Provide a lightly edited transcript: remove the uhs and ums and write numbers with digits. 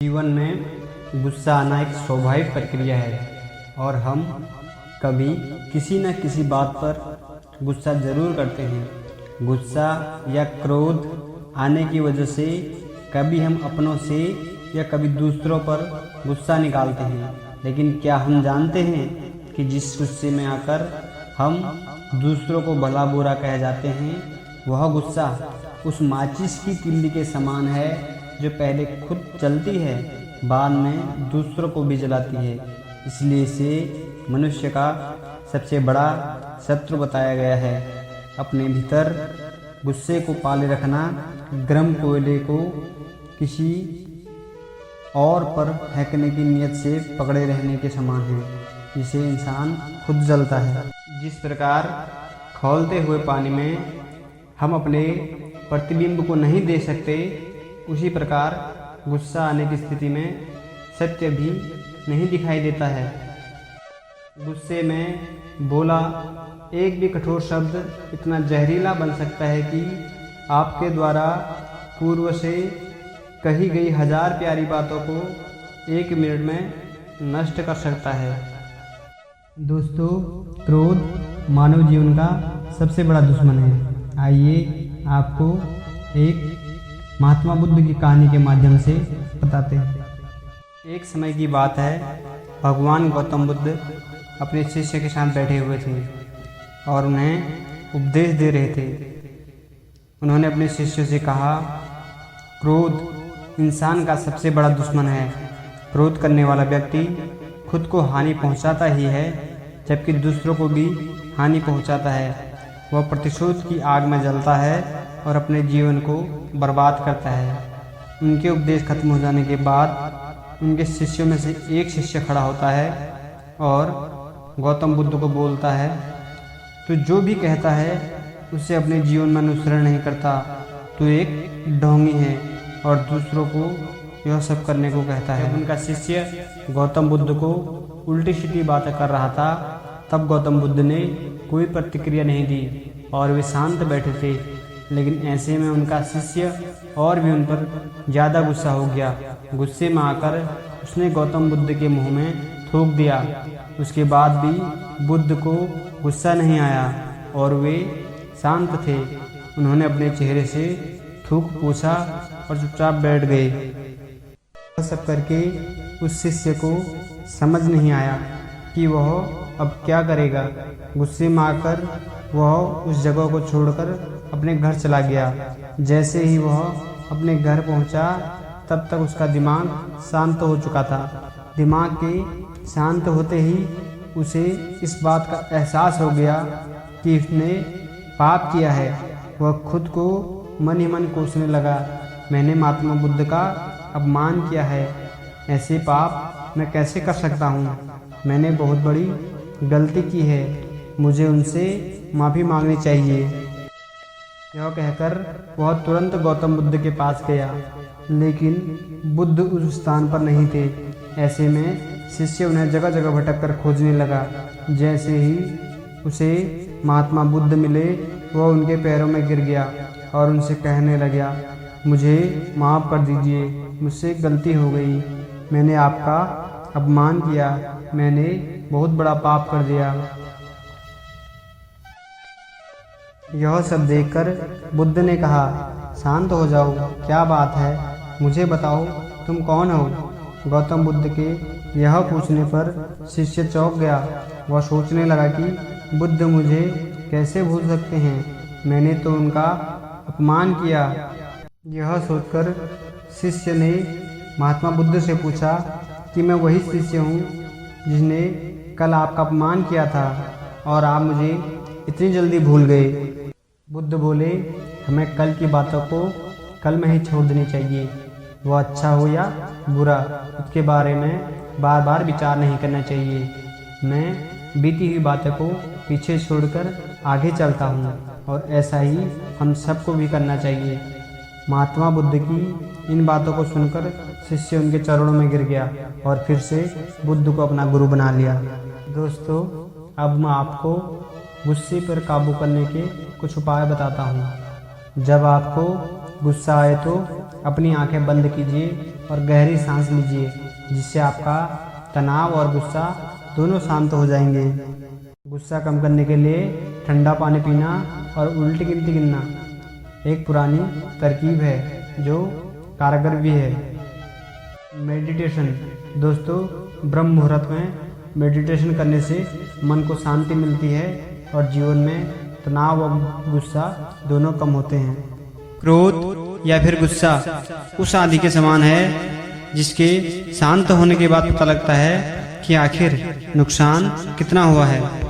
जीवन में गुस्सा आना एक स्वाभाविक प्रक्रिया है और हम कभी किसी न किसी बात पर गुस्सा ज़रूर करते हैं। गुस्सा या क्रोध आने की वजह से कभी हम अपनों से या कभी दूसरों पर गुस्सा निकालते हैं, लेकिन क्या हम जानते हैं कि जिस गुस्से में आकर हम दूसरों को भला बुरा कह जाते हैं, वह गुस्सा उस माचिस की तिल्ली के समान है जो पहले खुद जलती है, बाद में दूसरों को भी जलाती है। इसलिए इसे मनुष्य का सबसे बड़ा शत्रु बताया गया है। अपने भीतर गुस्से को पाले रखना गर्म कोयले को किसी और पर फेंकने की नीयत से पकड़े रहने के समान है, जिसे इंसान खुद जलता है। जिस प्रकार खौलते हुए पानी में हम अपने प्रतिबिंब को नहीं दे सकते, उसी प्रकार गुस्सा आने की स्थिति में सत्य भी नहीं दिखाई देता है। गुस्से में बोला एक भी कठोर शब्द इतना जहरीला बन सकता है कि आपके द्वारा पूर्व से कही गई 1000 प्यारी बातों को 1 मिनट में नष्ट कर सकता है। दोस्तों, क्रोध मानव जीवन का सबसे बड़ा दुश्मन है। आइए आपको एक महात्मा बुद्ध की कहानी के माध्यम से बताते हैं। एक समय की बात है, भगवान गौतम बुद्ध अपने शिष्य के साथ बैठे हुए थे और उन्हें उपदेश दे रहे थे। उन्होंने अपने शिष्यों से कहा, क्रोध इंसान का सबसे बड़ा दुश्मन है। क्रोध करने वाला व्यक्ति खुद को हानि पहुंचाता ही है, जबकि दूसरों को भी हानि पहुंचाता है। वह प्रतिशोध की आग में जलता है और अपने जीवन को बर्बाद करता है। उनके उपदेश खत्म हो जाने के बाद उनके शिष्यों में से एक शिष्य खड़ा होता है और गौतम बुद्ध को बोलता है, तू जो भी कहता है उसे अपने जीवन में अनुसरण नहीं करता। तू एक ढोंगी है और दूसरों को यह सब करने को कहता है। जब उनका शिष्य गौतम बुद्ध को उल्टी सीधी बातें कर रहा था, तब गौतम बुद्ध ने कोई प्रतिक्रिया नहीं दी और वे शांत बैठे थे। लेकिन ऐसे में उनका शिष्य और भी उन पर ज़्यादा गुस्सा हो गया। गुस्से में आकर उसने गौतम बुद्ध के मुंह में थूक दिया। उसके बाद भी बुद्ध को गुस्सा नहीं आया और वे शांत थे। उन्होंने अपने चेहरे से थूक पोंछा और चुपचाप बैठ गए। यह सब करके उस शिष्य को समझ नहीं आया कि वह अब क्या करेगा। गुस्से में आकर वह उस जगह को छोड़कर अपने घर चला गया। जैसे ही वह अपने घर पहुंचा, तब तक उसका दिमाग शांत हो चुका था। दिमाग के शांत होते ही उसे इस बात का एहसास हो गया कि उसने पाप किया है। वह खुद को मन ही मन कोसने लगा, मैंने महात्मा बुद्ध का अपमान किया है। ऐसे पाप मैं कैसे कर सकता हूँ? मैंने बहुत बड़ी गलती की है, मुझे उनसे माफ़ी मांगनी चाहिए। यह कहकर वह तुरंत गौतम बुद्ध के पास गया, लेकिन बुद्ध उस स्थान पर नहीं थे। ऐसे में शिष्य उन्हें जगह जगह भटक कर खोजने लगा। जैसे ही उसे महात्मा बुद्ध मिले, वह उनके पैरों में गिर गया और उनसे कहने लगा, मुझे माफ़ कर दीजिए, मुझसे गलती हो गई। मैंने आपका अपमान किया, मैंने बहुत बड़ा पाप कर दिया। यह सब देखकर बुद्ध ने कहा, शांत हो जाओ, क्या बात है, मुझे बताओ तुम कौन हो? गौतम बुद्ध के यह पूछने पर शिष्य चौंक गया। वह सोचने लगा कि बुद्ध मुझे कैसे भूल सकते हैं, मैंने तो उनका अपमान किया। यह सोचकर शिष्य ने महात्मा बुद्ध से पूछा कि मैं वही शिष्य हूँ जिसने कल आपका अपमान किया था और आप मुझे इतनी जल्दी भूल गए। बुद्ध बोले, हमें कल की बातों को कल में ही छोड़ देनी चाहिए। वह अच्छा हो या बुरा, उसके बारे में बार बार विचार नहीं करना चाहिए। मैं बीती हुई बातों को पीछे छोड़कर आगे चलता हूँ और ऐसा ही हम सबको भी करना चाहिए। महात्मा बुद्ध की इन बातों को सुनकर शिष्य उनके चरणों में गिर गया और फिर से बुद्ध को अपना गुरु बना लिया। दोस्तों, अब मैं आपको गुस्से पर काबू करने के कुछ उपाय बताता हूँ। जब आपको गुस्सा आए तो अपनी आंखें बंद कीजिए और गहरी सांस लीजिए, जिससे आपका तनाव और गुस्सा दोनों शांत हो जाएंगे। गुस्सा कम करने के लिए ठंडा पानी पीना और उल्टी गिनती गिनना एक पुरानी तरकीब है जो कारगर भी है। मेडिटेशन। दोस्तों, ब्रह्म मुहूर्त में मेडिटेशन करने से मन को शांति मिलती है और जीवन में तनाव और गुस्सा दोनों कम होते हैं। क्रोध या फिर गुस्सा उस आंधी के समान है जिसके शांत होने के बाद पता लगता है कि आखिर नुकसान कितना हुआ है।